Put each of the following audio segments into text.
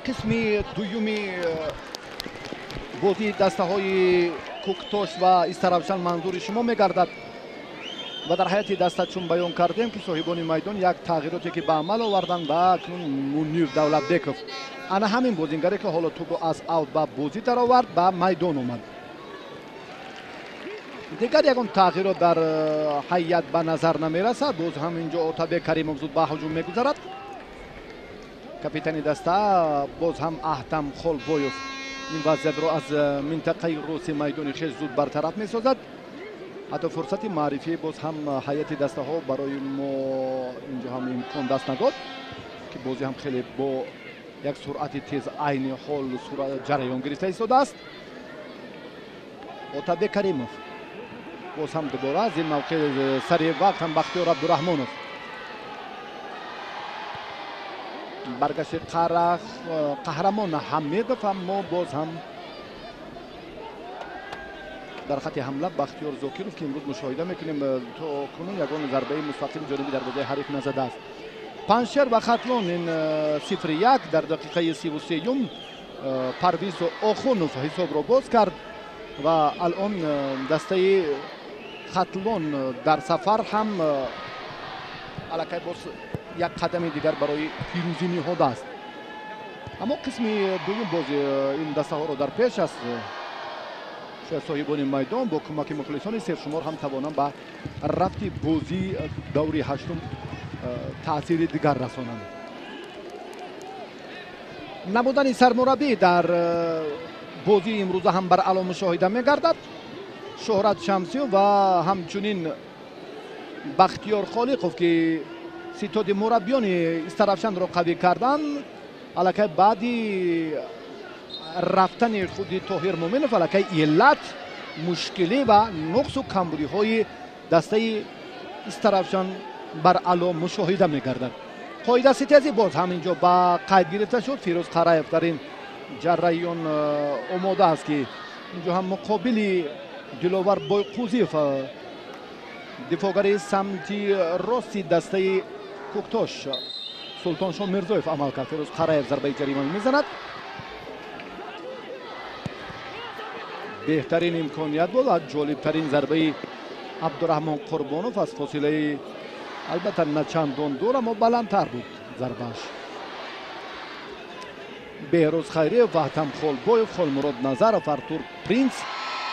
قسمی دویومی بازی دسته های کوکتوش و استرابشان منظور شما میگردد و در حیات دسته چون بیان کردیم که صاحبان میدان یک تغییراتی که به عمل آوردن و اکنون منیر دولتبکوف انا همین بازیگری که حالا توپو از اوت به بازی در آورد به میدان اومد. دیگر یکون تغییرات در هیئت به نظر نمیرسد. باز همینجا اوتابک کریموف زود به هجوم میگذرد. کاپیتان دسته باز هم احتم خولبویوف این وضعیت رو از منطقه روسی میدان خیش زود برطرف میسازد. حتی فرصت معرفی باز هم هیئت دسته ها برای ما اینجا هم امکان دست نداد که بازی هم خیلی با یک سرعت تیز عین حال سرعت جریان گرفته ایستاده است. اوتابک کریموف باز هم دوباره از این موقع سریع وقت هم بختیار عبدالرحمانوف برگشت قهرمان حمیدوف اما باز هم در خط حمله بختیار زاکیروف که امروز مشاهده میکنیم تا کنون یگان ضربه مستقیم جانبی در بازی حریف نزده است. پنشر و خطلون این 0-1 در دقیقه 33 پرویز آخونوف حساب را باز کرد و الان دسته خطلون در سفر هم علاقه باز یک قدم دیگر برای پیروزی نهاده است. اما قسم دوم بازی این دسته ها را در پیش است. شاید صاحبان میدان با کمک مخلصان سرشمار هم توانند به رفت بازی دوری هشتم تاثیر دیگر رسانند. نبودن سرمربی در بازی امروز هم بر علام مشاهده میگردد. شهرت شمسی و همچنین بختیار خالقوف که ستاد مربیان استرابشان را قوی کردند علاقه بعدی رفتن خود طاهر مومنوف علاقه علت مشکلی و نقص و کمبودی های دسته استرابشان بر علام مشاهده میگردد. قاعده ستیزی باز همینجا با قید گرفته شد. فیروز قرایف در این جریان آماده است که اینجا هم مقابل دلاور بایقوزیف دفاعگر سمتی راستی دسته کوکتوش سلطان شاه میرزایف عمل کرد. فیروز قرایف ضربه جریمه میزند. بهترین امکانیت بود و جالبترین ضربه عبدالرحمن قربانوف از فاصله البته نه چندان دور اما بلندتر بود ضربهش. بهروز خیری و وحتم خولبویف، خولمراد نظرف، ارتور پرینس،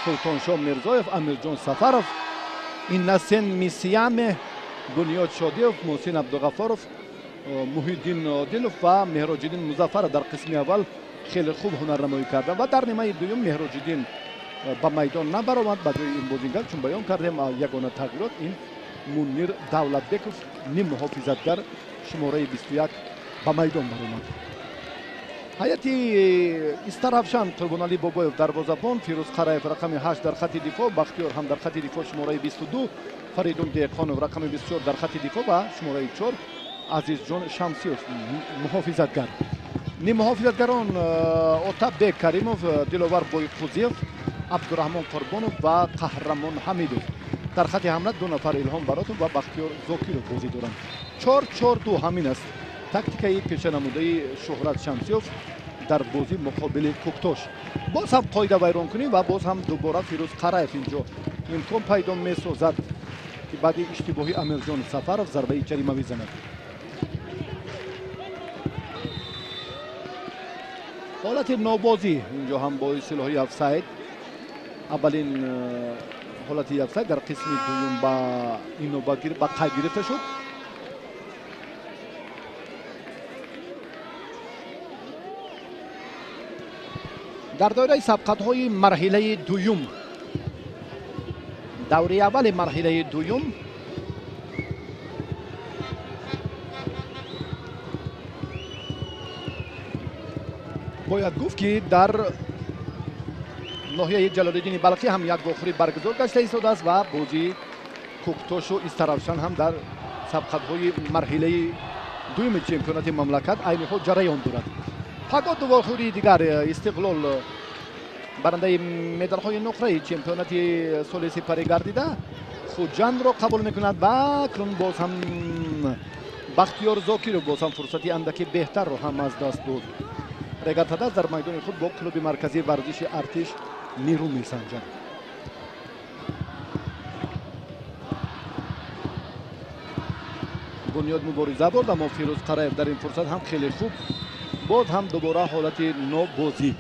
سلطان شاه میرزایف، امیر جان سفرов این نسین میسیام، بنیاد شادیوف، محسن عبدالغفاروف، محیدین عادلوف و مهراج‌الدین مظفر در قسم اول خیلی خوب هنرنمایی کردند و در نیمه دوم مهراج‌الدین به میدان نبرآمد. برای این بازیگر چون بیان کردیم یگانه تغییرات این منیر دولتبکوف نیم محافظتگر شماره 21 به میدان برآمد. هیئت استرابشان قربانعلی بابایوف دروازه‌بان، فیروز قرایف رقم 8 در خط دفاع، بختیار هم در خط دفاع شماره 22، فریدون دهقانوف رقم 24 در خط دفاع و شماره 4 عزیز جان شمسیوف محافظتگر. نیم محافظتگران اوتابک کریموف، دلاور بایقوزیف، عبدالرحمن قربانوف و قهرمان حمیدوف. در خط حمله دو نفر الهام براتوف و بختیار زاکیروف بازی دارند. 4-4-2 همین است تاکتیکای پیشنموده شهرت شمسیوف در بازی مقابل کوکتوش. باز هم قاعده ویران کنیم و باز هم دوباره فیروز قرایف اینجا امکان پیدا میسازد که بعد اشتباهی امیرجان سفرов ضربه جریمه میزند. حالت نابازی اینجا هم با اصطلاح افساید، اولین حالت افساید در قسم دوم با اینو با قید گرفته شد. در دوره سبقت‌های مرحله دوم، دوره اول مرحله دوم باید گفت که در ناحیه جلال‌الدین بلخی هم یک باخوری برگزار گشته ایستاده است و بازی کوکتوش و استرابشان هم در سبقت‌های مرحله دوم چمپیونات مملکت عین خود جریان دارد. فقط دو باخوری دیگر استقلال барандаи медалҳои нуқраи чемпионати соли сипарӣ гардида хуҷандро қабул мекунад ва акнун боз ҳам бахтиёр зокиров боз ҳам фурсати андаки беҳтарро ҳам аз даст дод. регатада дар майдони худ бо клуби марказии варзиши артиш нерӯ месанҷад. бунёд мубориза бурд, аммо фирӯз қараев дар ин фурсат ҳам хеле хуб боз ҳам дубора ҳолати нобозӣ.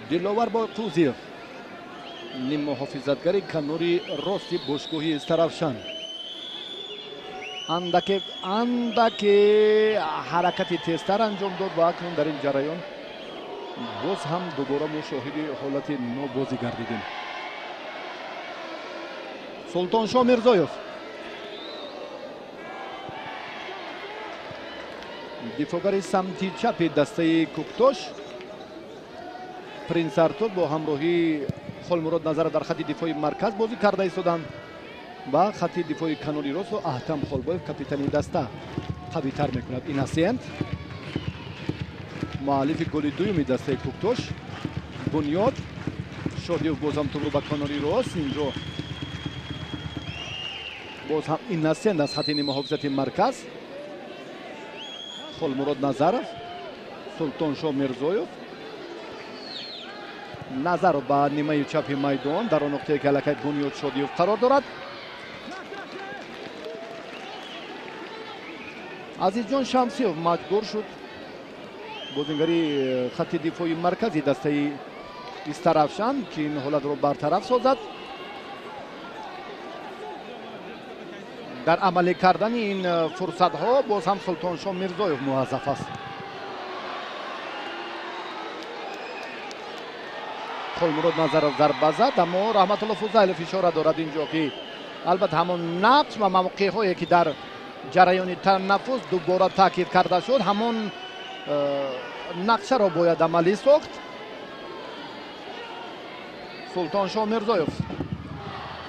диловар боқӯзиев ниммуҳофизатгари канори рости бошгоҳи Истаравшан андаке ҳаракати тезтар анҷом дод ва акнун дар ин ҷараён боз ҳам дубора мо шоҳиди ҳолати нобозӣ гардидем. Султоншоҳ Мирзоев дифогари самти чапи дастаи Куктош Принс Артур бо ҳамроҳии Холмурод Назаров дар хати дифои марказ бозӣ карда истоданд. ба хати дифои канори ростро Аҳтам Холбоев капитани даста қавитар мекунад. Инасент муаллифи голи дуюми дастаи Куктош. Бунёд Шодиев боз ҳам тӯбро ба канори рост. инҷо боз ҳам Инасент аз хати ниммуҳофизати марказ. Холмурод Назаров, Султоншоҳ Мирзоев. Назаров ба нимаи чапи майдон дар он нуқтае ки аллакай Бунёд Шодиев қарор дорад. Азизҷон Шамсиев маҷбур шуд бозингари хати дифои маркази дастаи Истаравшан ки ин ҳолатро бартараф созад. дар амалӣ кардани ин фурсатҳо боз ҳам Султоншоҳ Мирзоев муаззаф аст. Холмурод Назаров зарба зад, аммо Раҳматулло Фузайлов ишора дорад инҷо ки албатта ҳамон нақш ва мавқеъҳое ки дар ҷараёни танаффус дубора таъкид карда шуд, ҳамон нақшаро бояд амалӣ сохт. Султоншоҳ Мирзоев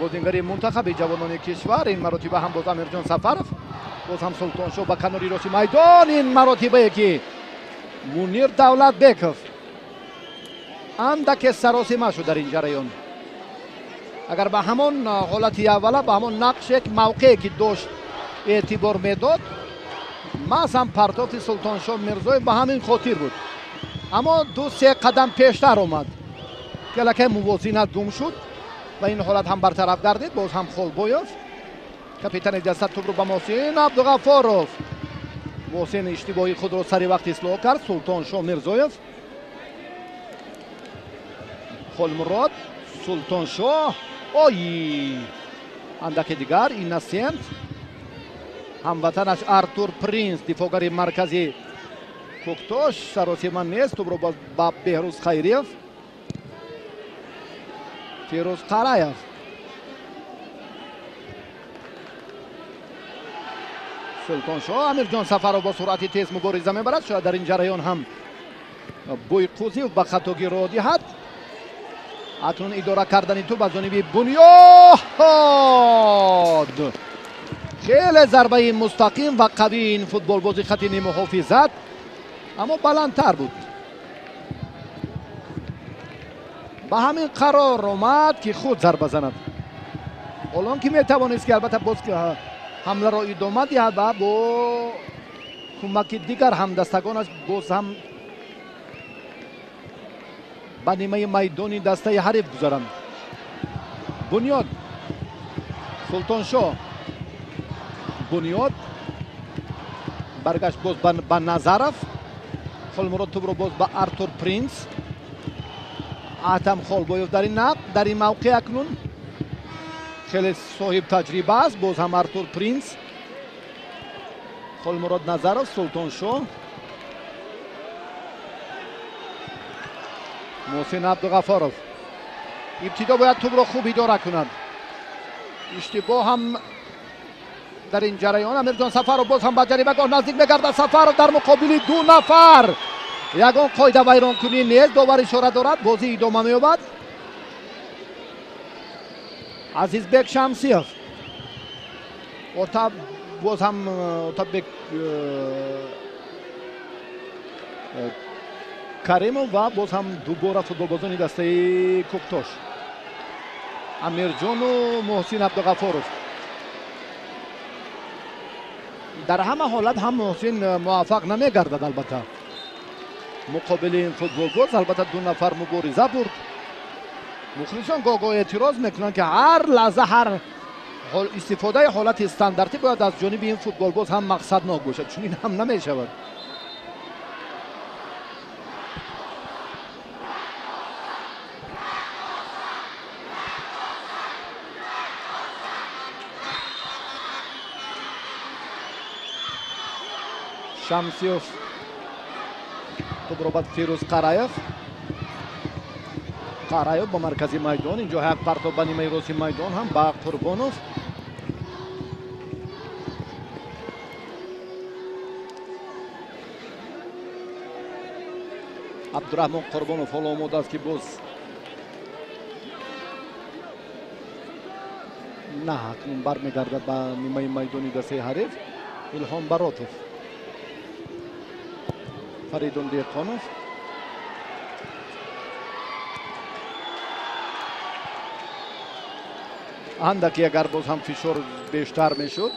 бозингари мунтахаби ҷавонони кишвар, ин маротиба ҳам боз Амирҷон Сафаров, боз ҳам Султоншоҳ ба канори рости майдон. ин маротибае ки Мунир Давлатбеков андаке саросима шуд дар ин ҷараён. агар ба ҳамон ҳолати аввала ба ҳамон нақше мавқеъе ки дошт эътибор медод, маҳз ҳам партофи Султоншоҳ Мирзоев ба ҳамин хотир буд. аммо ду-се қадам пештар омад ки аллакай мувозинат гум шуд ва ин ҳолат ҳам бартараф гардид. боз ҳам Холбоев капитани даста тӯбро ба Муҳсин Абдуғаффоров. Муҳсин иштибоҳи худро сари вақт ислоҳ кард. Султоншоҳ Мирзоев, Холмурод, Султоншоҳ, андаке дигар Инасент, ҳамватанаш Артур Принс, дифогари маркази Куктош саросима нест. тӯбро ба Беҳрӯз Хайриев, Фирӯз Қараев, Султоншоҳ. Амирҷон Сафаров бо суръати тез мубориза мебарад. шояд дар ин ҷараён ҳам Бойқӯзиев ба хатогирро диҳад. акнун идора кардани тӯб аз ҷониби Бунёд. хеле зарбаи мустақим ва қавии ин футболбози хати ниммуҳофизат, аммо баландтар буд. ба ҳамин қарор омад ки худ зарба занад. олон ки метавонист ки албатта боз ҳамларо идома диҳад ва бо кӯмаки дигар ҳамдастагонаш боз ҳам ба нимаи майдони дастаи ҳариф гузаранд. Бунёд, Султоншоҳ, Бунёд баргашт боз ба Назаров. Холмурод тӯбро боз ба Артур Принс. Аҳтам Холбоев дар ин нақд, дар ин мавқеъ акнун хеле соҳиб таҷриба аст. боз ҳам Артур Принс, Холмурод Назаров, Султоншоҳ, Муҳсин Абдуғаффоров. ибтидо бояд тӯбро хуб идора кунад. иштибоҳ ҳам дар ин ҷараён. Амирҷон Сафаров боз ҳам ба ҷарибагоҳ наздик мегардад. Сафаров дар муқобили ду нафар. ягон қоида вайронкунӣ нест. довар ишора дорад. бозӣ идома меёбад. Азизбек Шамсиев. боз ҳам Отабек каримов ва боз ҳам дубора футболбозони дастаи коктош амирҷону муҳсин абдуғафоров. дар ҳама ҳолат ҳам муҳсин муваффақ намегардад. албатта муқобили ин футболбоз албатта ду нафар мубориза бурд. мухлисон гоҳ-гоҳ эътироз мекунанд ки ҳар лаҳза ҳар истифодаи ҳолати стандартӣ бояд аз ҷониби ин футболбоз ҳам мақсаднок бошад. чунин ҳам намешавад. шамсиёв тубро ба фирӯз қараев. қараев ба маркази майдон. инҷо як партоб ба нимаи роси майдон ҳам ба қурбонов. абдураҳмон қурбонов ҳоло омода аст ки боз на акнун бармегардад ба нимаи майдони дастаи ҳариф. илҳом баротов, фаридун деҳқонов, андаки агар боз ҳам фишор бештар мешуд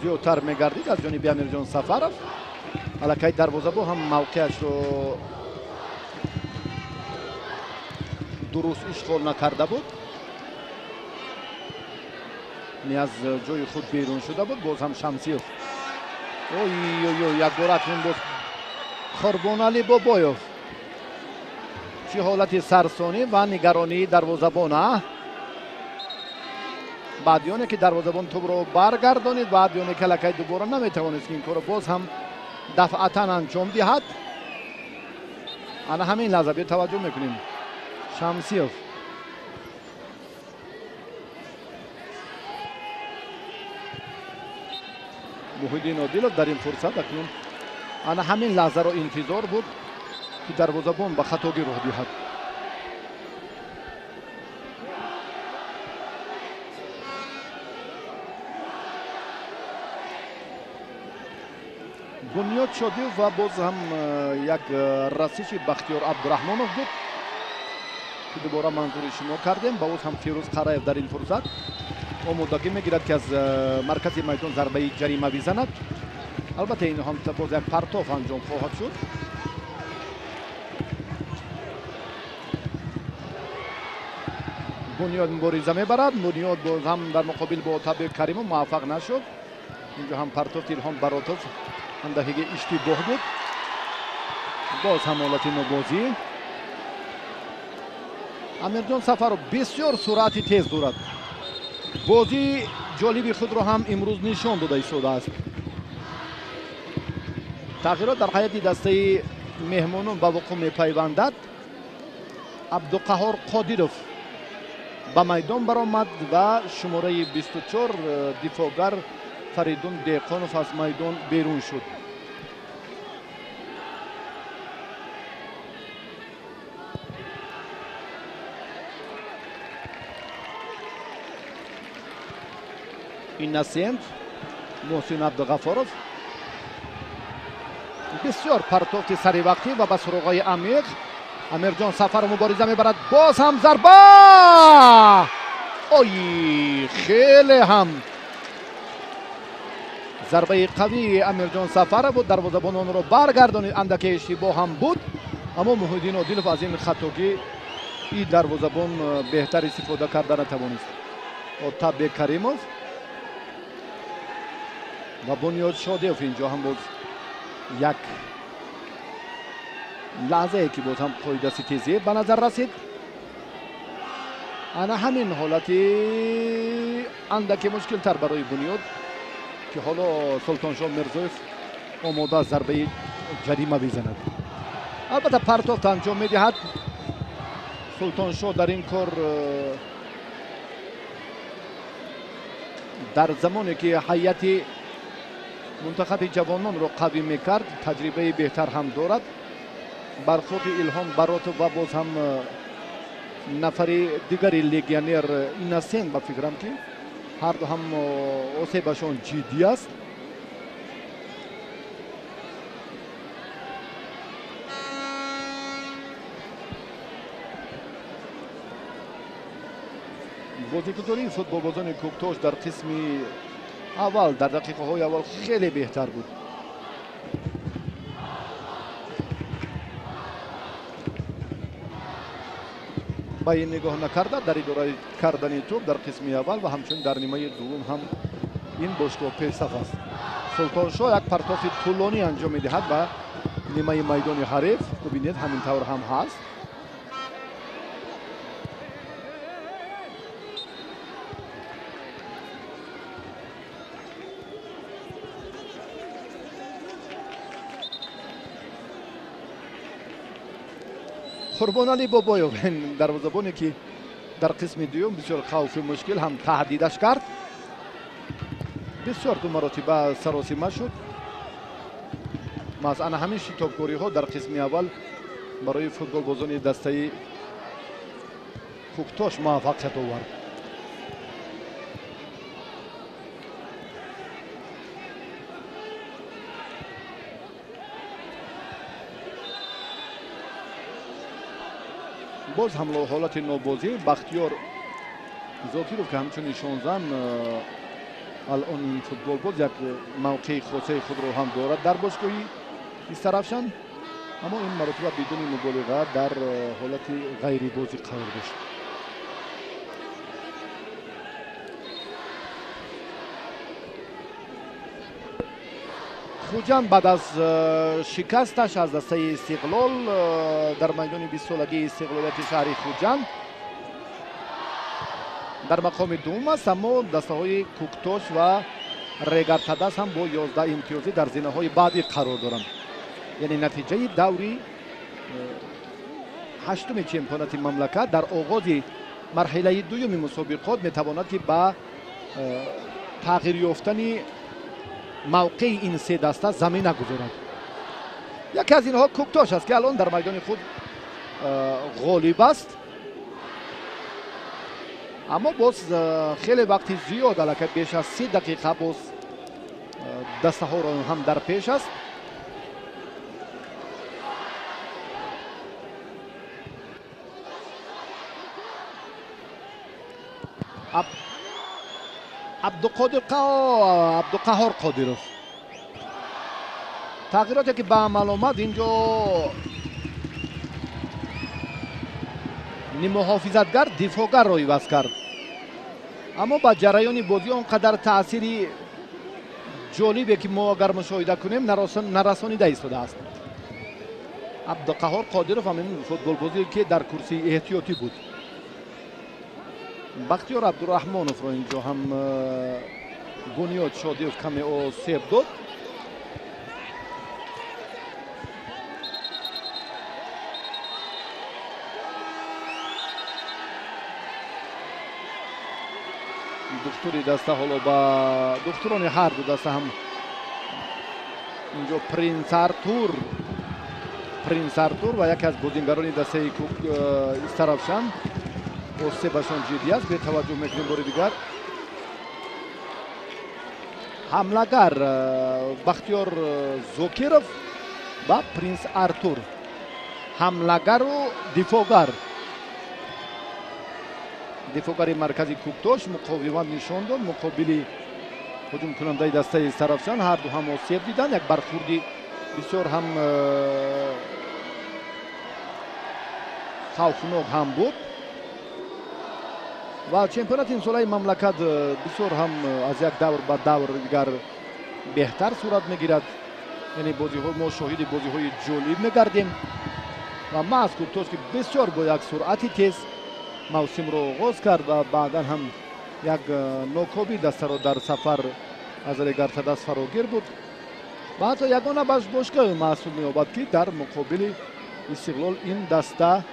зиёдтар мегардид аз ҷониби амирҷон сафаров. аллакай дарвозабон ҳам мавқеашро дуруст ишғол накарда буд. аз ҷои худ берун шуда буд. боз ҳам шамсиёв якбор акнун боз қурбонали бобоев. чӣ ҳолати сарсонӣ ва нигаронии дарвозабон. баъдиёне ки дарвозабон тӯбро баргардонид, баъдиёне ки аллакай дубора наметавонист ки ин корро боз ҳам дафъатан анҷом диҳад. ана ҳамин лаҳза биё таваҷҷӯҳ мекунем. шамсиёв муҳиддин одилов дар ин фурсат акнун ана ҳамин лаҳзаро интизор буд ки дарвозабон ба хатогӣ роҳ диҳад. бунёд шодиев ва боз ҳам як расиши бахтиёр абдураҳмонов буд ки дубора манзури шумо кардем. ба оз ҳам фирӯз қараев дар ин фурсат омодагӣ мегирад ки аз маркази майдон зарбаи ҷарима бизанад. албатта ин ҳам боз як партов анҷом хоҳад шуд. бунёд мубориза мебарад. бунёд боз ҳам дар муқобил бо Отабек Каримов муваффақ нашуд. инҷо ҳам партов илҳом баротов андақиga иштибоҳ буд. боз ҳам ҳолати нобозӣ. амирҷон сафаров бисёр суръати тез дорад. бозӣ ҷолиби худро ҳам имрӯз нишон дода истодааст. тағйирот дар ҳайати дастаи меҳмонон ба вуқӯъ мепайвандад. абдуқаҳҳор қодиров ба майдон баромад ва шумораи 24 дифоъгар фаридун деҳқонов аз майдон берун шуд. иннасент муҳсин абдуғафоров бисёр партофти саривақтӣ ва ба суроғҳои амиқ. амирҷон сафаров мубориза мебарад. боз ҳам зарба хеле ҳам зарбаи қавии амирҷон сафаров буд. дарвозабон онро баргардонид. андаке иштибоҳ ҳам буд, аммо муҳиддин одилов аз ин хатогӣ и дарвозабон беҳтар истифода карда натавонист. Отабек Каримов ва бунёд шодиев инҷо ҳам боз як лаҳзае ки боз ҳам қоидасти тезӣ ба назар расид. ана ҳамин ҳолати андаке мушкилтар барои бунёд ки ҳоло султоншоҳ мирзоев омода аст зарбаи ҷарима бизанад. албатта партофт анҷом медиҳад. султоншоҳ дар ин кор дар замоне ки ҳайати мунтахаби ҷавононро қавӣ мекард таҷрибаи беҳтар ҳам дорад. бархурди илҳом баротов ва боз ҳам нафари дигари легионер иннасен ба фикрам ки ҳарду ҳам осебашон ҷиддӣ аст. بازیگزاری فوتبالبازان کوکتاش در قسم اول در دقیقه های اول خیلی بهتر بود. با این نگاه نکرده در اداره کردن توپ در قسم اول و همچنین در نیمه دوم هم این باشگاه پیشرفت است. سلطان شاه یک پرتاف طولانی انجام میدهد و نیمه میدان حریف. ببینید همین طور هم هست. قربانعلی بابایوف دروازه‌بانی که در قسم دوم بسیار خوف مشکل هم تهدیدش کرد. بسیار دو مرتبه سراسیمه شد. مثلا همین شتابکاری ها در قسم اول برای فوتبال بازان دسته کوکتاش موفقیت آورد. باز هم حالت نوبازی بختیار زاکیروف که همچنین 16 الان این فوتبال باز یک موقع خاصه خود رو هم دارد در باشگاهی استرافشان، اما این مرتبه بدون مبالغه در حالت غیری بازی قرار داشت. خوجان بعد از شکستش از دسته استقلال در میدان 20 سالگی استقلالیت شهر خوجان در مقام دوم است، اما دسته های کوکتاش و رگرتدس هم با 11 امتیازی در زینه های بعدی قرار دارند. یعنی نتیجه دوری هشتم چمپیونات مملکت در آغاز مرحله دوم مسابقات میتواند که با تغییر یافتن موقع این سه دسته زمینه گذارد. یکی از اینها کوکتاش است که الان در میدان خود غالب است، اما باز خیلی وقتی زیاد علاقه بیش از 3 دقیقه باز دسته ها را هم در پیش است. عبدالقهار قادرов تغییراتی که به عمل آمد اینجا محافظتگر دفاعگر را عوض کرد، اما با جریان بازی آنقدر تأثیری جالبی که ما اگر مشاهده کنیم نرسانیده ایستاده است. عبدالقهار قادرов همین فوتبال بازی که در کرسی احتیاطی بود. بختیار عبدالرحمانوف را اینجا هم بنیاد شادیوف کمی آسیب داد. دکتری دسته حالا با دکتران هر دو دسته هم اینجا پرینس ارتور و یکی از بازیگران دسته استرافشان آسیبشان جدی است. به توجه میکنیم بار دیگر حملگر بختیار زاکیروف و پرینس ارتور، حملگر و دفاعگر مرکزی کوکتاش مقاومت نشان داد مقابل هجوم کننده دسته استرافشان. هر دو هم آسیب دیدن. یک برخوردی بسیار هم خوفناک هم بود و چمپیونات این ساله مملکت بسیار هم از یک دور به دور دیگر بهتر صورت میگیرد. یعنی بازی های ما شاهد بازی های جالب میگردیم و ما از کوکتاش که بسیار با یک سرعت تیز موسم رو آغاز کرد و بعدا هم یک ناکامی دسته را در سفر از رگرتدس فراگیر بود و حتی یگانه باشگاه محسوب می‌یابد که در مقابل استقلال این دسته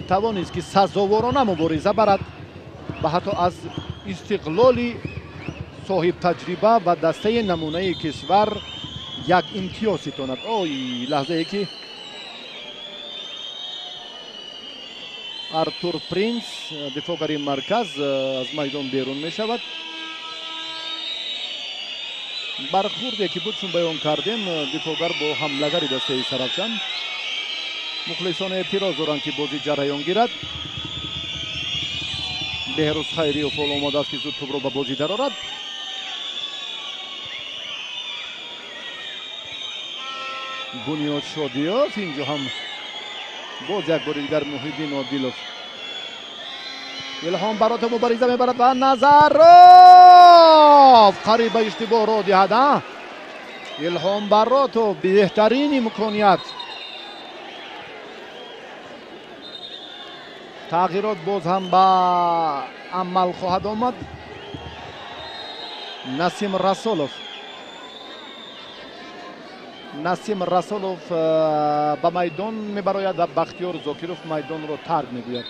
توانست که سزاوارانه مبارزه برد و حتی از استقلال صاحب تجربه و دسته نمونه کشور یک امتیاز ستاند. لحظه ای که ارتور پرینس دفاعگر مرکز از میدان بیرون می شود. برخوردی که بود چون بیان کردیم دفاعگر با حملگر دسته سرافشان مخلصان اعتراض دارند که بازی جریان گیرد. بهروز خیریوف فعال آماده است که زود توپ را به بازی درآورد. بنیاد شادیوف اینجا هم باز یک بار دیگر محیدین عادلوف الهام برات مبارزه میبرد و نظرов قریب اشتباه را دهد. الهام براتو بهترین امکانیت. تغییرات باز هم با عمل خواهد آمد. نسیم رسولوف به میدان میبراید و بختیار زاکیروف میدان را ترک میگوید.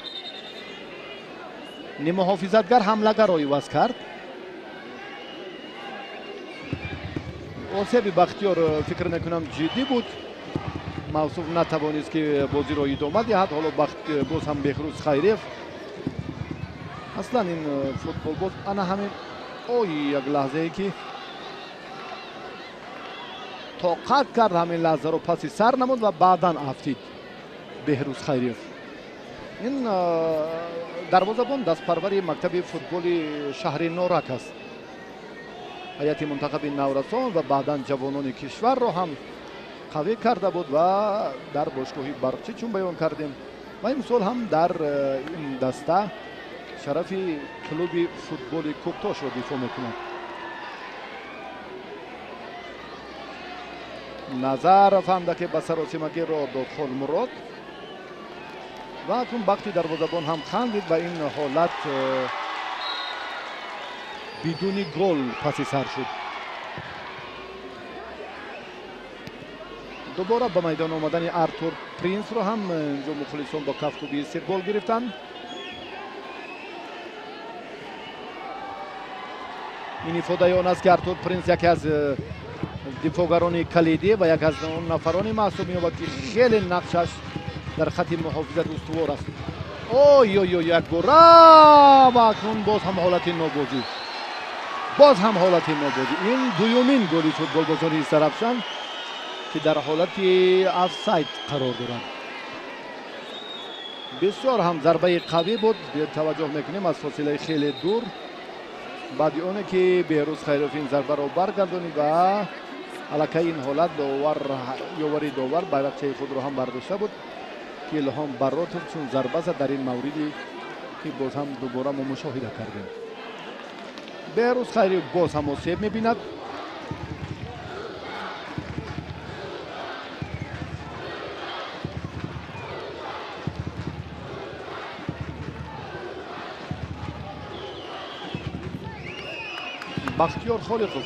نیمه محافظتگر حمله‌گر را عوض کرد. آسیب بختیار فکر میکنم جدی بود. موصوف نتوانست که بازی را ادامه دهد. حالا باز هم بهروز خیریوف. اصلا این فوتبال باز انا همین یک لحظه ای که طاقت کرد همین لحظه رو پسی سر نمود و بعدا افتید بهروز خیریوف. این دروازه‌بان دستپروری مکتب فوتبال شهر نورک است. هیئت منتخب نورسان و بعدا جوانان کشور رو هم قوی کرده بود و در باشگاهی برقچی چون بیان کردیم و امسال هم در این دسته شرف کلوب فوتبال کوکتاش رو دفاع میکنند. نظر فهمده به سراسیمگی را داد خالمراد و چون وقتی دروازه‌بان هم خندید و این حالت بدون گل پسی سر شد. دوباره به میدان آمدن آرتور پرینس رو هم اینجا مخلصان با کفتوبی استقبال گرفتن. این افاده آن است که آرتور پرینس یکی از دفاعگران کلیدی و یک از اون نفرانی محسوب می‌یابد که خیلی نقشش در خط محافظت استوار است. یک گل و اکنون باز هم حالت نابازی. این دومین گلی فوتبال بازان سرافشان که در حالت آفساید قرار دارند. بسیار هم ضربه قوی بود. توجه میکنیم از فاصله خیلی دور. بعد اونه که بهروز خیریوف این ضربه را برگردونید و الکی این حالت یاوری داور بیرقچه خود را هم برداشته بود که الهام براتوف چون ضربه زد در این موردی که باز هم دوباره ما مشاهده کردیم. بهروز خیریوف باز هم آسیب میبیند. بختیار خالقوف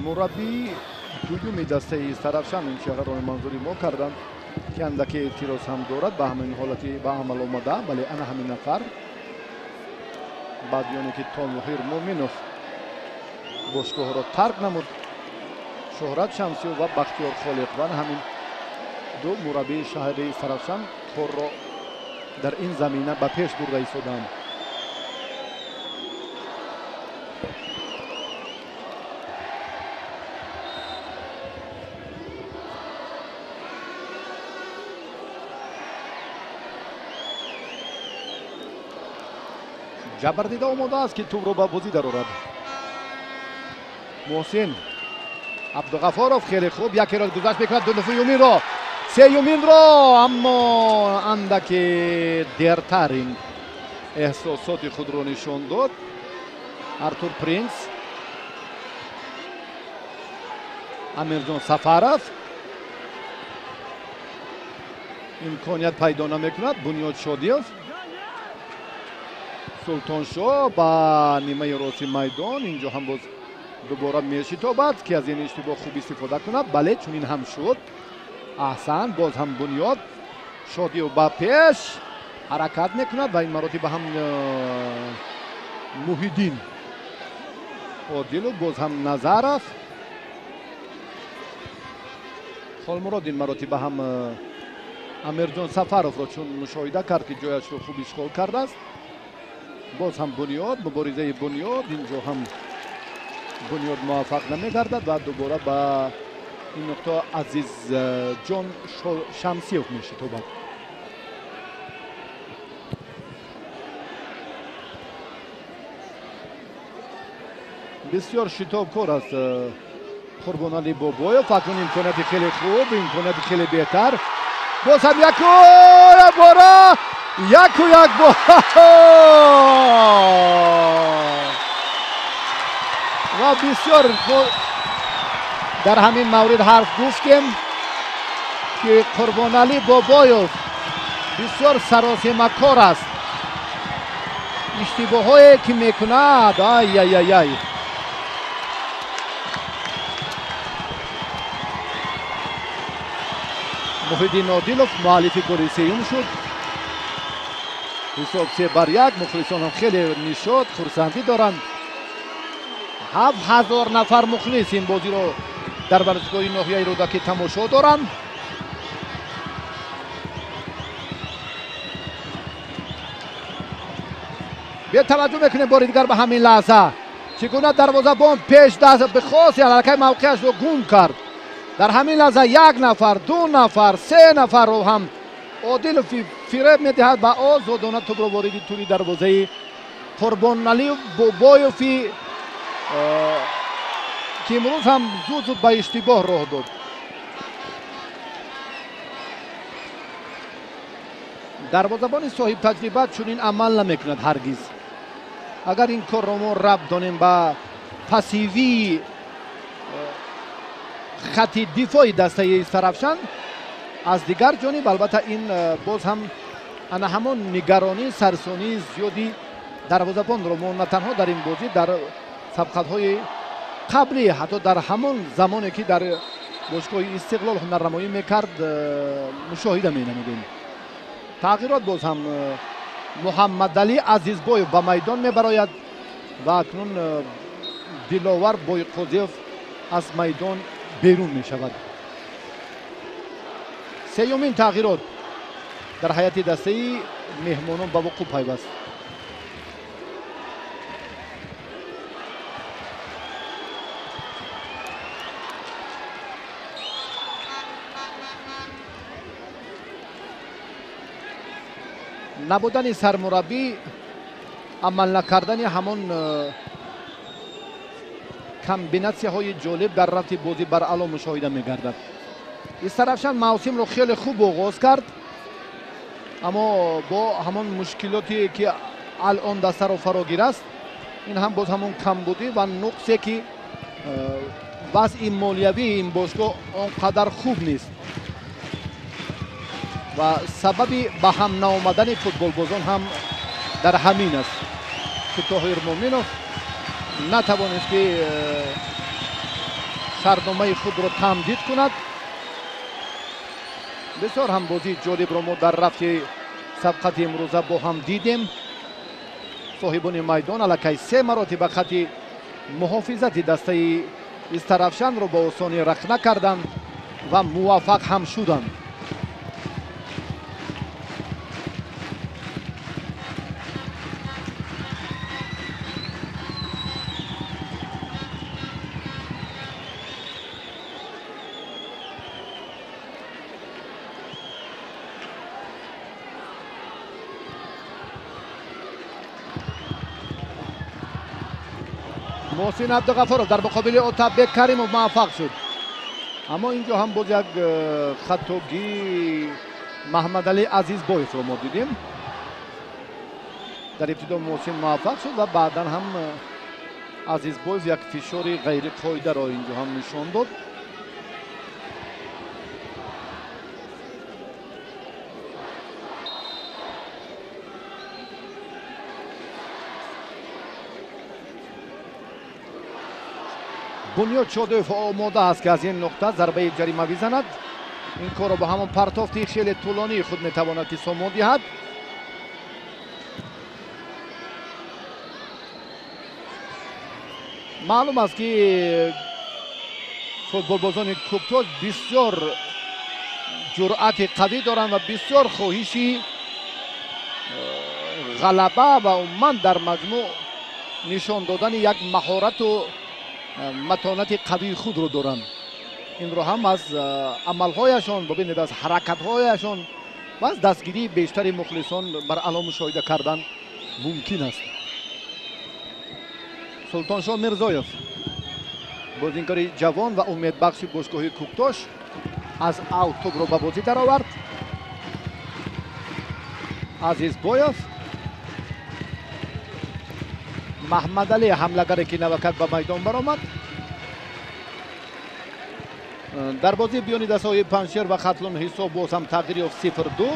مربی دومی دسته سرافشان این شهران منظوری ما کردند که اندکی تیراز هم دارد به همین حالتی به عمل آمده ولی انا همین نفر بعد یعنی که تانوهیر مومینوف باشگاه را ترک نمود. شهرت شمسی و بختیار خالقوان همین دو مربی شهری سرافشان کار را در این زمینه به پیش برده ایستادند. جبردیده آماده است که توپ را به بازی درآورد. محسن عبدالغفارov خیلی خوب یکی را گذشت میکند. دو دفعه یومین را سومین را اما اندکی دیرتر این احساسات خود را نشان داد. آرتور پرینس امیرجان سفرов امکانیت پیدا نمیکند. بنیاد شادیوف سلطان شاه با نیمه راست میدان اینجا هم باز دوباره میشتابد که از این اشتباه خوب استفاده کند. بله چون این هم شد. احسن باز هم بنیاد شادیوف با پیش حرکت میکند و این مراتب هم محیدین عادلوف باز هم نظرov خالمراد این مراتب هم امیرجان سفرov را چون مشاهده کرد که جایش رو خوب اشغال کرده است. باز هم بنیاد مبارزه بنیاد اینجا هم بنیاد موفق نمیگردد و دوباره با این نقطه عزیز جان شمسیوف میشه تو بعد بسیار شتابکار است قربانعلی بابایف. اکنون امکانیت خیلی خوب، امکانیت خیلی بهتر. باز هم یک بارا یک بار و بسیار در همین مورد حرف گفتیم که قربانعلی بابایف بسیار سراسیمه‌کار است. اشتباهایی که میکند آی آی آی آی. محیدین عادلوف مؤلف گل سوم شد. حساب 3-1. مخلصان هم خیلی نشاط خرسندی دارند. 7000 نفر مخلص این بازی رو در ورزشگاه ناحیه رودکی تماشا دارند. بیا توجه میکنیم بار دیگر به همین لحظه چگونه دروازه‌بان پیش دست به خاصی حرکت موقعش رو گم کرد. در همین لحظه یک نفر، دو نفر، سه نفر رو هم عادل فریب میدهد و آزادانه توپ رو وارد توری دروازه قربانعلی بابایف که امروز هم زود به اشتباه راه داد. دروازه‌بان صاحب تجربه چنین عمل نمیکند هرگز. اگر این کار رو ما ربط دانیم به پسیوی خط دفاعی دسته سرافشان، از دیگر جانب البته این باز هم انا همون نگرانی سرسانی زیادی دروازه‌بان رو ما نه تنها در این بازی در سبقت‌های قبلی حتی در همون زمانی که در باشگاه استقلال هنرنمایی میکرد مشاهده می‌نمودیم. تغییرات باز هم محمدعلی عزیزبایف به میدان میبراید و اکنون دلاور بایقازیف از میدان بیرون میشود. سیومین تغییرات در هیئت دسته مهمانان به وقوع پیوست. نبودن سرمربی، عمل نکردن همون کمبیناسیه های جالب در رفت بازی بر اعلی مشاهده میگردد. استرافشان موسم رو خیلی خوب آغاز کرد اما با همون مشکلاتی که الان دسته رو فراگیر است، این هم باز همون کمبودی و نقصی که وضع مالیوی این باشگاه آنقدر خوب نیست و سببی به هم نآمدن فوتبال بازان هم در همین است که طاهر مومنوف نتوانست که سرنامه خود را تمدید کند. بسیار هم بازی جالب را ما در رفت سبقت امروزه با هم دیدیم. صاحبان میدان الکی 3 مراتب خط محافظت دسته استرافشان را با آسانی رخ نکردند و موفق هم شدند. محسن عبدالغفارov در مقابل اتابک کریمov موفق شد اما اینجا هم باز یک خطاگی محمدعلی عزیزبایف رو ما دیدیم. در ابتدا محسن موفق شد و بعدا هم عزیزبایف یک فشار غیر قاعده را اینجا هم نشان داد. بنیاد شادوف آماده است که از این نقطه ضربه جریمه بزند. این کار را با همون پرتافتی خیلی طولانی خود میتواند که سامان دهد. معلوم است که فوتبال بازان کوکتاژ بسیار جرأت قوی دارند و بسیار خواهشی غلبه و عموما در مجموع نشان دادن یک مهارت و متانت قوی خود رو دارند. این رو هم از عملهایشان ببینید، از حرکتهایشان و از دستگیری بیشتر مخلصان بر اعلی مشاهده کردن ممکن است. султоншоҳ мирзоев бозингари ҷавон ва умедбахши бошгоҳи Куктош аз аут тӯбро ба бозӣ даровард. Азизбоев, Маҳмадалӣ ҳамлагаре ки навакак ба майдон баромад. дар бозии биёни дастаҳои Паншер ва Хатлон ҳисоб боз ҳам тағйир ёфт 0-2.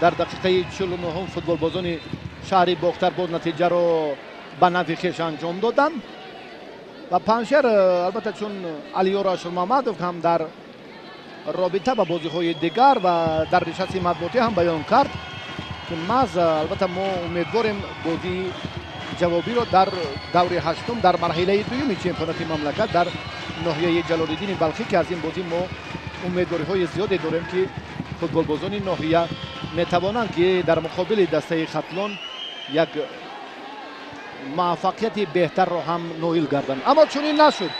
дар дақиқаи 49 футболбозони шаҳри Бохтар боз натиҷаро ба нафи хеш анҷом доданд ва Паншер албатта чун Алиёр Ашурмамадов ҳам дар робита ба бозиҳои дигар ва дар нишасти матбуотӣ ҳам баён кард ки маҳз албатта мо умедворем бозии ҷавобиро дар даври ҳаштум дар марҳилаи дуюми чемпионати мамлакат дар ноҳияи Ҷалолиддини Балхӣ ки аз ин бозӣ мо умедвориҳои зиёде дорем ки футболбозони ноҳия метавонанд ки дар муқобили дастаи Хатлон як муваффақияти беҳтарро ҳам ноил гарданд. Аммо чунин нашуд.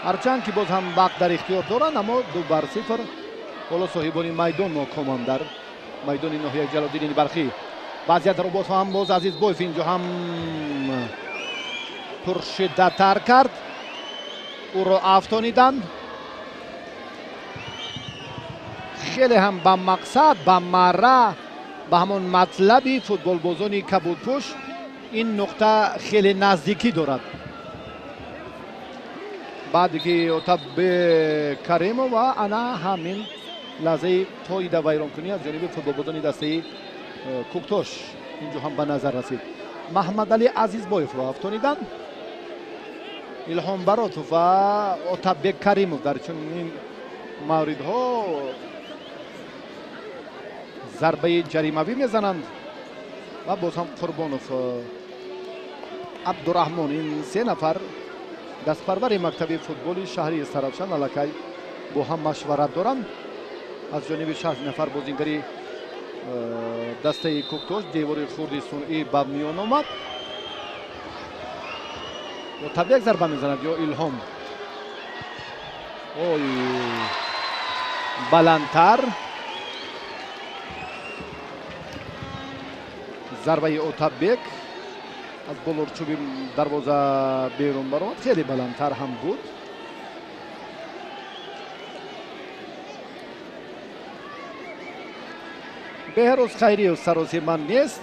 ҳарчанд ки боз ҳам вақт дар ихтиёр доранд, аммо 2-0 ҳоло соҳибони майдон нокоманд дар майдони ноҳияи Ҷалолиддини Балхӣ. вазъиятро боз ҳам боз Азизбоев инҷо ҳам пуршиддаттар кард. ӯро афтониданд. хеле ҳам ба мақсад, ба марра, ба ҳамон матлаби футболбозони кабудпӯш ин нуқта хеле наздикӣ дорад. баъде ки Отабек Каримова ана ҳамин лаҳзаи қоида вайронкунӣ аз ҷониби футболбозони дастаи Куктош инҷо ҳам ба назар расид. Маҳмадалӣ Азизбоевро афтониданд. Илҳом Баротов ва Отабек Каримов дар чунин мавридҳо зарбаи ҷаримавӣ мезананд ва боз ҳам Қурбонов, Абдураҳмон, ин се нафар дастпарвари мактаби футболи шаҳри Саравшан аллакай бо ҳам машварат доранд. аз ҷониби 6 нафар бозингари дастаи Куктош девори хурди сунъӣ ба миён омад. Отабек зарба мезанад ё Илҳом? ой баландтар. зарбаи Отабек аз болорчӯби дарвоза берун баромад, хеле баландтар ҳам буд. Беҳроз Хайриев саросиман нест.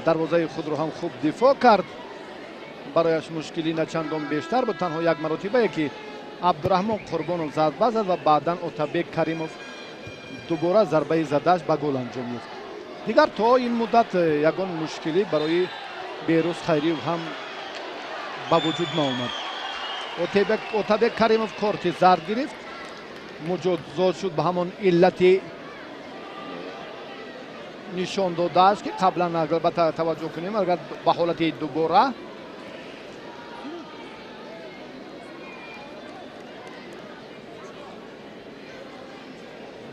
дарвозаи худро ҳам хуб дифоъ кард. барояш мушкилӣ начандон бештар буд. танҳо як маротибае ки Абдураҳмон Қурбонов зарба зад ва баъдан Отабек Каримов дубора зарбаи задааш ба гол анҷом ёфт. дигар то ин муддат ягон мушкилӣ барои Беҳроз Хайриев ҳам ба вуҷуд наомад. Отабек Каримов корти зард гирифт. муҷозот шуд ба ҳамон иллати нишон додааш ки қаблан албатта таваҷҷӯҳ кунем агар ба ҳолати дубора.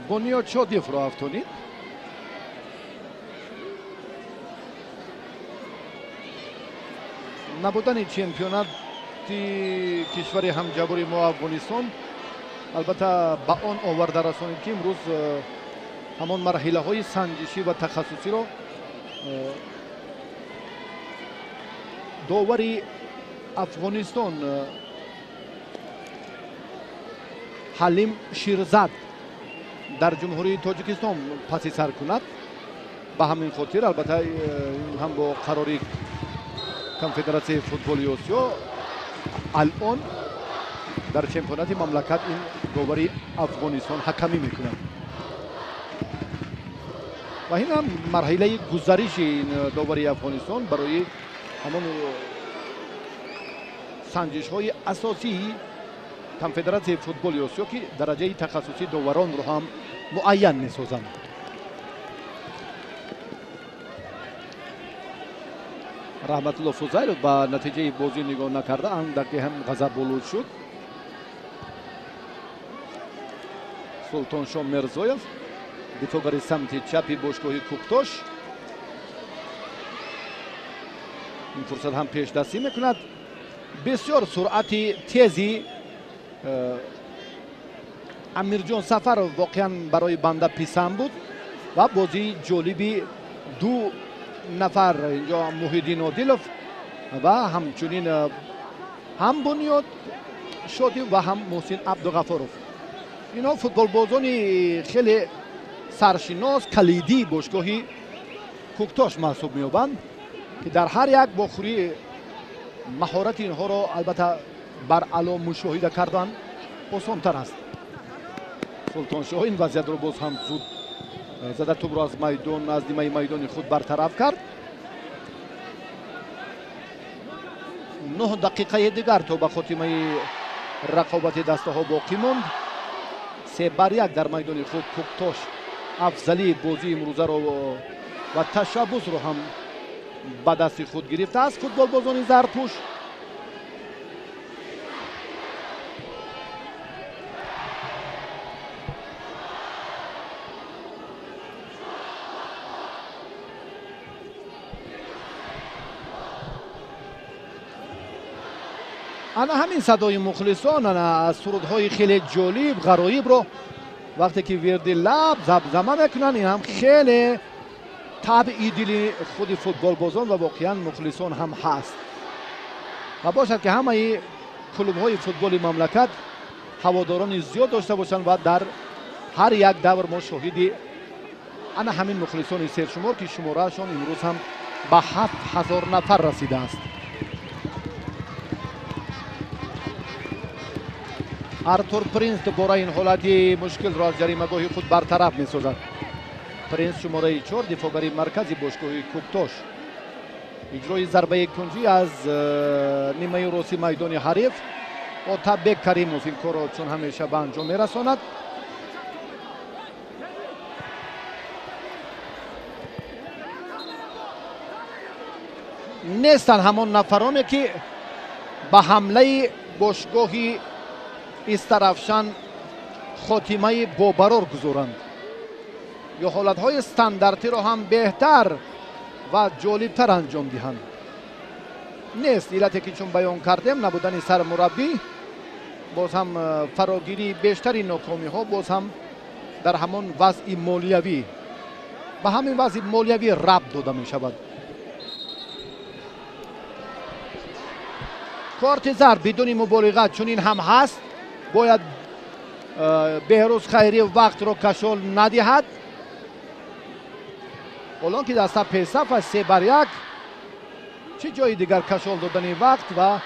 Бунёд Шодиевро афтонид. набудани чемпионати кишвари ҳамҷавори мо Афғонистон албатта ба он оварда расонид ки имрӯз ҳамон марҳилаҳои санҷишӣ ва тахассусиро довари Афғонистон Ҳалим Ширзад дар ҷумҳурии Тоҷикистон паси сар кунад. ба ҳамин хотир албатта ҳам бо қарори конфедератсияи футболи Осиё алон дар чемпионати мамлакат ин довари Афғонистон ҳакамӣ мекунад. ва ин ҳам марҳилаи гузариши ин довари Афғонистон барои ҳамон санҷишҳои асосии конфедератсияи футболи Осиё ки дараҷаи тахассусӣ доваронро ҳам муайян месозанд. Раҳматулло Фузайлов ба натиҷаи бозӣ нигоҳ накарда андаке ҳам ғазаболуд шуд. Султоншоҳ Мирзоев дифоъгари самти чапи бошгоҳи Куктош ин фурсат ҳам пешдастӣ мекунад. бисёр суръати тези Амирҷон Сафаров воқеан барои банда писанд буд ва бозии ҷолиби ду نفر اینجا محیدین عادلوف و همچنین هم بنیاد شادی و هم محسن عبدالغفاروف. اینا فوتبال بازانی خیلی سرشناس کلیدی باشگاهی کوکتاش محسوب می‌یابند که در هر یک باخوری مهارت اینها را البته بر علا مشاهده کردن آسان‌تر است. سلطان شاه این وضعیت رو باز هم زود زده توپ را از میدان از نیمه میدان خود برطرف کرد. 9 دقیقه دیگر تا به خاتمه رقابت دسته ها باقی ماند. 3-1 در میدان خود کوکتاش افضلی بازی امروزه را و تشبث رو هم به دست خود گرفته است. فوتبال بازان زرتوش انا همین صدای مخلصان از سرودهای خیلی جالب غرایب رو وقتی که ویردی لب زمزمه میکنن این هم خیلی طبع دل خود فوتبال بازان و واقعا مخلصان هم هست و باشد که همه کلوب های فوتبال مملکت هواداران زیاد داشته باشند و در هر یک دور ما شاهدی انا همین مخلصان سرشمار که شمارهشان امروز هم به 7000 نفر رسیده است. آرتور پرینس دوباره این حالتی مشکل را از جریمه‌گاه خود برطرف می‌سازد. پرینس شماره 4 دفاعگری مرکزی باشگاه کوکتاش اجرای ضربه کنجی از نیمه راست میدان حریف با تبک کریموف این کار را چون همیشه به انجام می‌رساند. نیستن همان نفرانی که به حمله باشگاهی استرافشان خاتمه باقرار گذارند یا حالتهای استانداردی را هم بهتر و جالبتر انجام دهند. نیست علتی که چون بیان کردیم نبودن سرمربی باز هم فراگیری بیشتری ناکامی ها باز هم در همان وضع مالیوی به همین وضع مالیوی ربط داده می شود. کارت زرد بدون مبالغه چون این هم هست باید بهروز خیری وقت را کشال ندهد. الان که دسته پیسف از 3-1 چه جای دیگر کشال دادن وقت و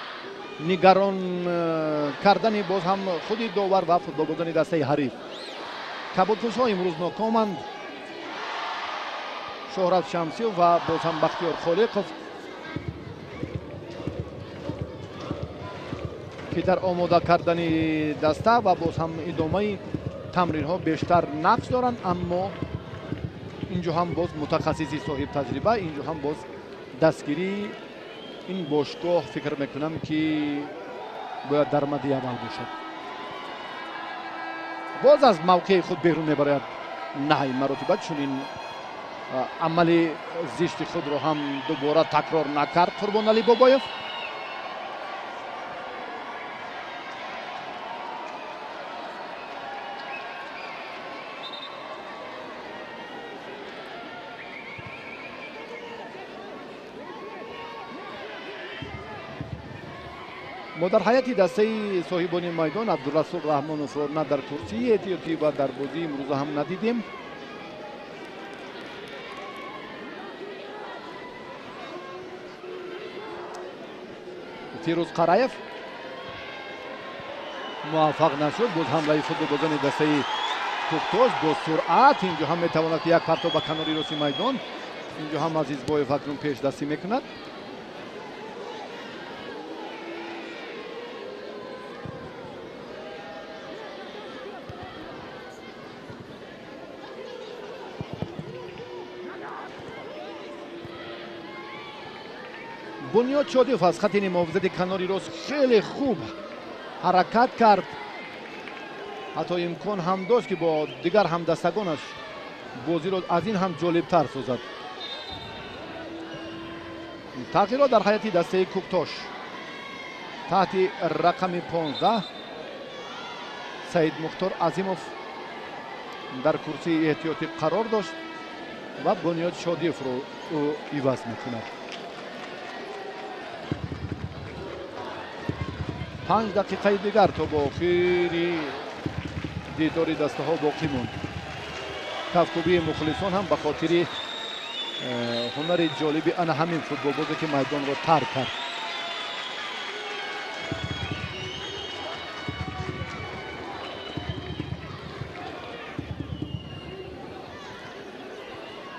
نگران کردن باز هم خودی داور و فوتبال بازان دسته حریف. کبوت‌پوش ها امروز ناکامند. شهرت شمسی و باز هم بختیار خالقov که در آماده کردن دسته و باز هم ادامه تمرین ها بیشتر نقش دارند، اما اینجا هم باز متخصصی صاحب تجربه اینجا هم باز دستگیری این باشگاه فکر میکنم که باید در مد عمل باشد. باز از موقع خود بیرون میبرد نه مراتبه چون این عمل زشت خود رو هم دوباره تکرار نکرد قربان علی بابایف. ما در حیاتی دسته صاحبان میدان عبدالرسول رحمانوف را نه در کرسی احتیاطی و در بازی امروز هم ندیدیم. فیروز قرایف موفق نشد. باز حمله فوتبال بازان دسته کوکتاش با سرعت اینجا هم میتواند یک پرتاب به کناری راست میدان اینجا هم عزیز بایف اکنون پیش دستی میکند. بنیاد شادیف از خط محافظت کناری راست خیلی خوب حرکت کرد. حتی امکان هم داشت که با دیگر همدستگانش بازی را از این هم جالبتر سازد. تغییرات در حیاتی دسته کوکتاش تحت رقم 15 سید مختار عظیموف در کرسی احتیاطی قرار داشت و بنیاد شادیف رو او عوض میکند. 5 دقیقه دیگر تا با آخری دیداری دسته ها باقی موند. کفکوبی مخلصان هم به خاطر هنر جالبی آن همین فوتبال بازی که میدان را ترک کرد.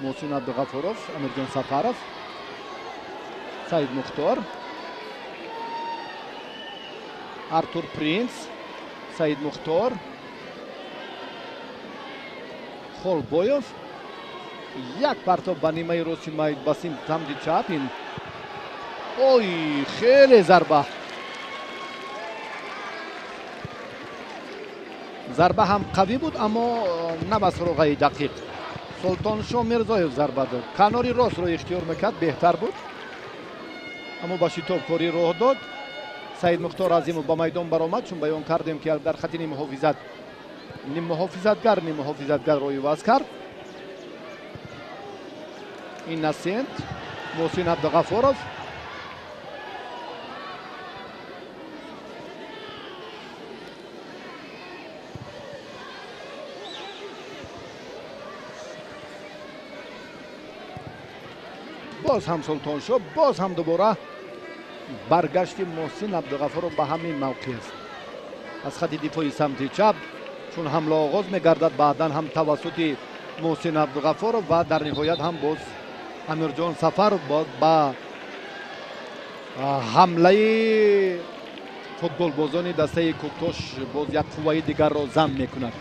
محسن عبدالغفورов، امیرجان سفرов، سعید مختار، артур принц، سعید مختار، خولبویов. یک پرتاب به نیمه راستی بسیم سمت چپ. این اوی خیلی ضربه هم قوی بود اما نه به سراغ دقیق. سلطانشاه میرزایف ضربه داد، کناری راست رو اختیار میکرد بهتر بود اما با شتاب کاری راه داد. سعید مختار عظیم با میدان برآمد، چون بیان کردیم که در خط نیم محافظتگر رو عوض کرد. این نسنت محسن عبدالغفورov، باز هم سلطانشاه، باز هم دوباره برگشت محسن عبدالغفورov به همین موقع است از خط دفاعی سمت چپ، چون حمله آغاز میگردد بعدا هم توسط محسن عبدالغفورov و در نهایت هم باز امیرجان سفرov با حمله فوتبال بازان دسته کوکتوش باز یک قوه دیگر را ضم میکند.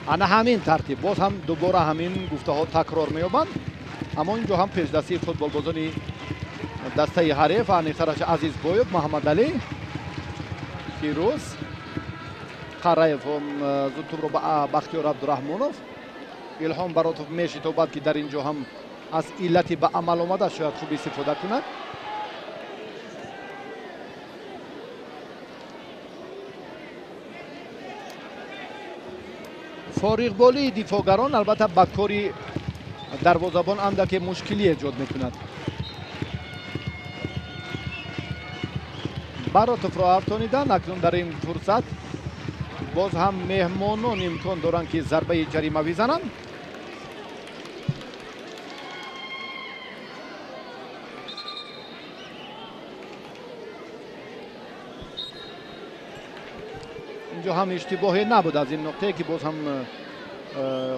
انا همین ترتیب باز هم دوباره همین گفته ها تکرار مییابند، اما اینجا هم پیش دستی فوتبال بازان دسته حریف انیخرش عزیز بویب، محمد علی، فیروز، قرایف زودتوب رو با بختیار عبدالرحمانov، الهام براتوف میشه تا بعد که در اینجا هم از علتی به عمل آمده شاید خوب استفاده کند. فارغ بالی دفاعگران البته با کاری دروازه‌بان اندک مشکلی ایجاد میکند. براتوف را افشاندند. اکنون در این فرصت باز هم مهمانان امکان دارند که ضربه جریمه بزنند. اینجا هم اشتباهی نبود از این نقطه که باز هم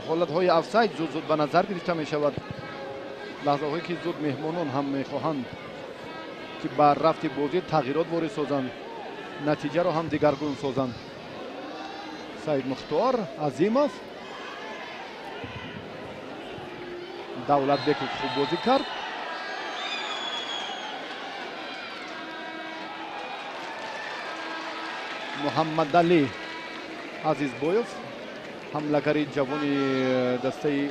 حالت‌های افساید زود به نظر گرفته می شود. لحظه‌هایی که زود مهمانان هم می‌خواهند که بر رفت بازی تغییرات وارد سازند، نتیجه را هم دیگرگون سازند. سعید مختار، عظیمov، دولتبekov خوب بازی کرد. محمد علی عزیزبویov، حمله‌گری جوانی دسته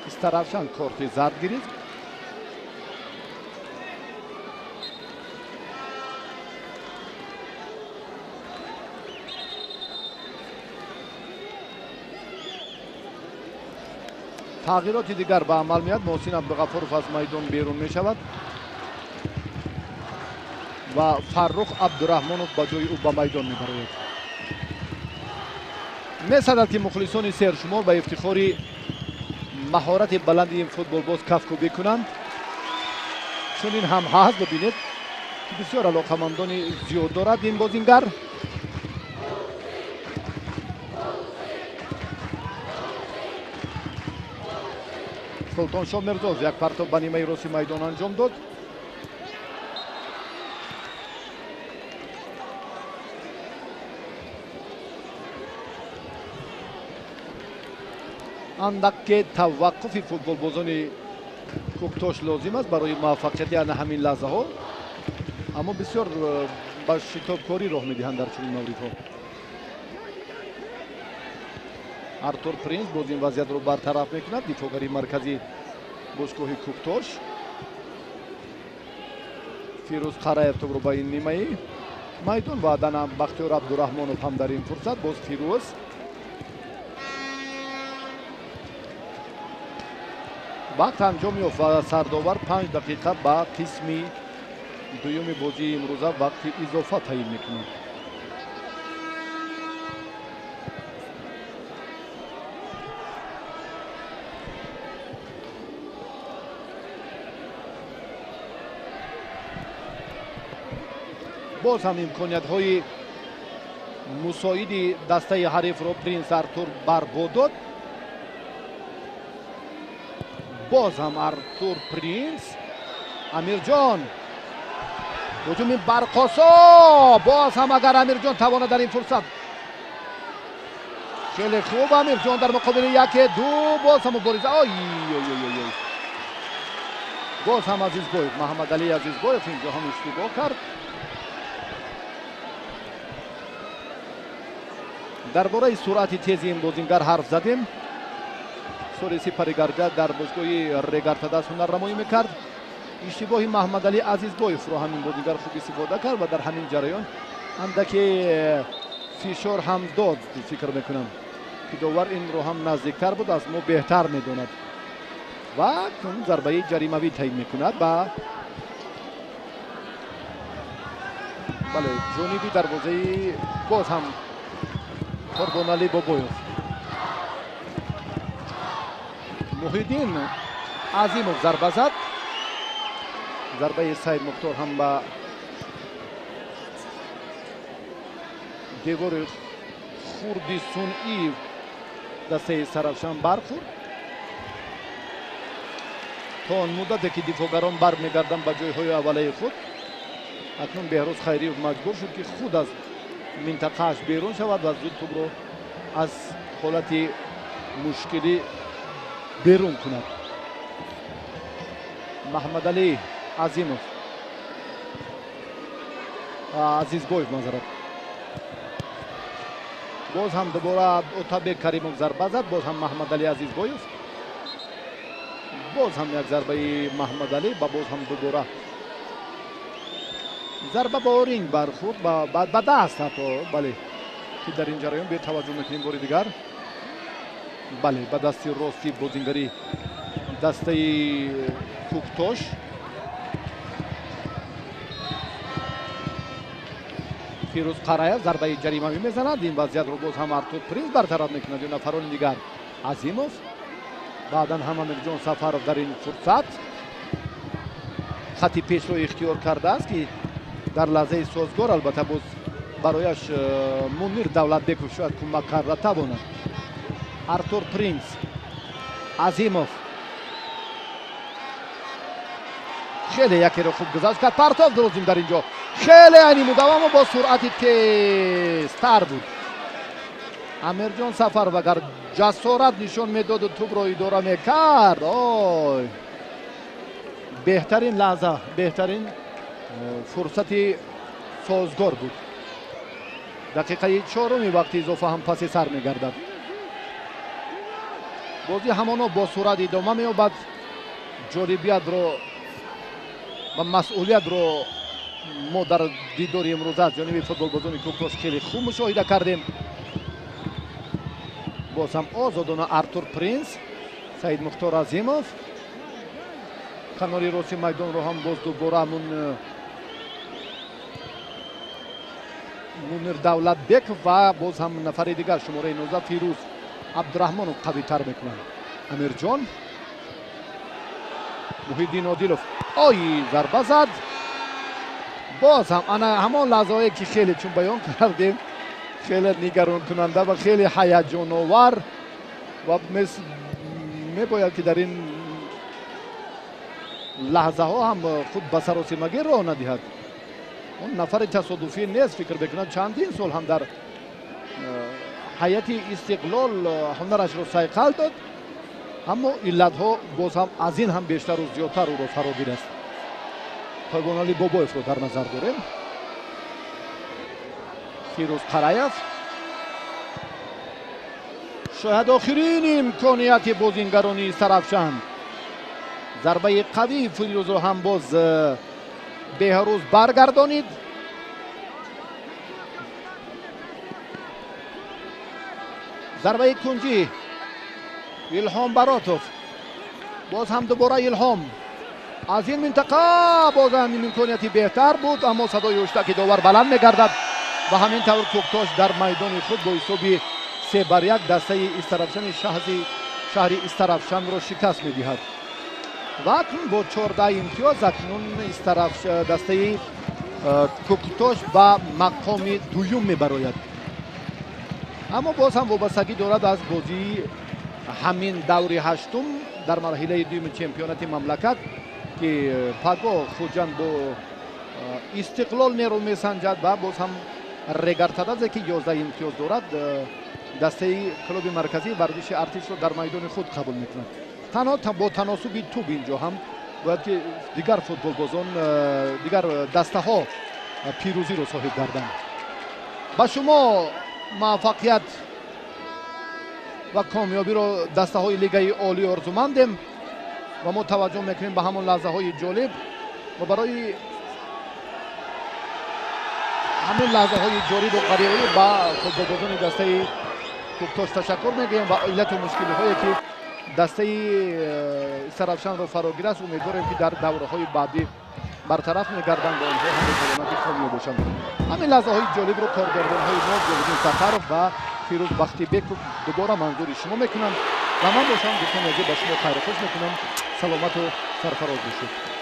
استرافشان کارت زرد گرفت. تغییرات دیگر به عمل میاد. محسن عبدالغفورov از میدان بیرون می شود و فرخ عبدالرحمانov به جای او به میدان می براید. می‌سازد که مخلصان سرشمار به افتخار مهارت بلند این فوتبال باز کفکوبی کنند، چون این هم هست. ببینید که بسیار علاقمندان زیاد دارد این بازیگر. سلطانشاه میرزایف یک پرتاب به نیمه راستی میدان انجام داد. اندک توقف فوتبال بازان کوکتوش لازم است برای موفقیت همین لحظه ها، اما بسیار با شتابکاری راه میدهند در چنین موردها. артур принц باز این وضعیت رو برطرف میکند. دفاعگری مرکزی باشگاه کوکتوش. فیروز قرایف توپ رو با این نیمه میدان و بعداً بختیار عبدالرحمانov هم در این فرصت. باز فیروز вақт анҷом ёфт ва сардовар 5 дақиқа ба қисми дуюми бозии имрӯза вақти изофа таъин мекунад. боз ҳам имкониятҳои мусоиди дастаи ҳарифро принс Артур барбод дод. боз ҳам Артур принс, Амирҷон ҳуҷуми барқосо, боз ҳам агар Амирҷон тавонад дар ин фурсат. хеле хуб Амирҷон дар муқобили 1-2, боз ҳам мубориза. боз ҳам Азизбоев, Маҳаммадалӣ Азизбоев инҷо ҳам иштибоҳ кард. дар бораи суръати тези ин бозингар ҳарф задем. соли сипари гарҷа дар бошгоҳи регартадаст ҳунарнамоӣ мекард. иштибоҳи Маҳаммадалӣ Азизбоевро ҳамин бозингар хуб истифода кард ва дар ҳамин ҷараён андаке фишор ҳам дод. фикр мекунам ки довар инро ҳам наздиктар буд, аз мо беҳтар медонад ва зарбаи ҷаримавӣ таъин мекунад ба бале ҷониби дарвозаи боз ҳам Қурбоналӣ Бобоев. Муҳиддин Азимов зарба зад. Зарбаи Саид Мухтор ҳам ба девори хурди сунъӣ дастаи Саравшан бархӯрд. то он муддате ки дифоъгарон бармегарданд ба ҷойҳои аввалаи худ, акнун Беҳрӯз Хайриев маҷбур шуд ки худ аз минтақааш берун шавад ва зуд тӯбро аз ҳолати мушкилӣ берун кунад. Маҳаммадалӣ Азимов, Азизбоев мазарат. боз ҳам дубора Отабек Каримов зарба зад, боз ҳам Маҳаммадалӣ Азизбоев. боз ҳам як зарбаи Маҳаммадалӣ ба боз ҳам дубора зарба ба оринг бархӯрд, ба даст ҳатто, бале, ки дар ин ҷараён бетаваҷҷӯҳ мекунем бори дигар. бале, ба дасти рости бозингари дастаи Куктош. Фирӯз Қараев зарбаи ҷаримавӣ мезанад. ин вазъиятро боз ҳам Артур Принс бартараф мекунад. ё нафарони дигар Азимов, баъдан ҳам Амирҷон Сафаров дар ин фурсат хати пешро ихтиёр кардааст ки дар лаҳзаи созгор албатта боз барояш Мунир Давлатбеков шояд кӯмак карда тавонад. Артур Принс, Азимов хеле якеро хуб гузашт кард. партов дурозим дар инҷо хеле айни мудаввам бо суръати тезтар буд. Амирҷон Сафаров агар ҷасорат нишон медоду тӯбро идора мекард, ой, беҳтарин лаҳза, беҳтарин фурсати созгор буд. дақиқаи 4 вақти изофа ҳам паси сар мегардад. бозӣ ҳамоно бо суръат идома меёбад. ҷолибиятро ва масъулиятро мо дар дидори имрӯза аз ҷониби футболбозони Куктош хеле хуб мушоҳида кардем. боз ҳам озодона Артур Принс, Саид Мухтор Азимов. канори рости майдонро ҳам боз дубора Мунир Давлатбеков ва боз ҳам нафари дигар шумораи 19 Фирӯз Абдураҳмонов қавитар мекунанд. Амирҷон, Муҳиддин Одилов, ой, зарба зад. боз ҳам ана ҳамон лаҳзаҳое ки хеле чун баён кардем, хеле нигаронкунанда ва хеле ҳаяҷоновар ва мебояд ки дар ин лаҳзаҳо ҳам худ ба саросимагӣ роҳ надиҳад. он нафари тасодуфӣ нест, фикр мекунам чандин сол ҳам дар ҳайати Истиқлол ҳунарашро сайқал дод. аммо иллатҳо боз ҳам аз ин ҳам бештару зиёдтар ӯро фарогир аст. Қурбоналӣ Бобоевро дар назар дорем. Фирӯз Қараев, шояд охирин имконияти бозингарони Саравшан. зарбаи қавии Фирӯзро ҳам боз Беҳрӯз баргардонид. зарбаи кунҷӣ Илҳом Баротов, باز هم دوباره الهام از این منطقه، باز هم امکانیتی بهتر بود اما صدای هشدار داور بلند میگردد و همین طور توپتاش در میدان خود با حساب 3-1 دسته استرافشان شهر استرافشان را شکست میدهد و اکنون با 14 امتیاز اکنون دسته توپتاش به مقام دوم میبراید. اما باز هم وابستگی دارد از بازی همین دور هشتم در مرحله دوم چمپیونات مملکت که پگاه خوجند با استقلال نیرو میسنجد و باز هم رگرتدازه که 11 امتیاز دارد دسته کلوب مرکزی ورزش ارتش رو در میدان خود قبول میکنند. تنها با تناسب توپ اینجا هم باید که دیگر فوتبال بازان دیگر دسته ها پیروزی رو صاحب گردند. با شما موفقیت و کامیابی رو دسته های لیگ عالی آرزومندیم و ما توجه میکنیم به همون لحظه های جالب و برای همین لحظه های جالب و غریبه با فوتبالبازان دسته توپتاش تشکر میگیم و علت و مشکلی هایی که دسته استرافشان رو فرا گرفت امیدواریم که در دوره های بعدی برطرف میگردند و آنها هم سلامتی کامیاب باشند. همین لحظه های جالب رو کارگردان های ما جاویدین سفرов و فیروز بختیبک دوباره منظور شما میکنند و من باشم گفتم یکی به شما خیر خوش میکنم. سلامت و سرفراز باشید.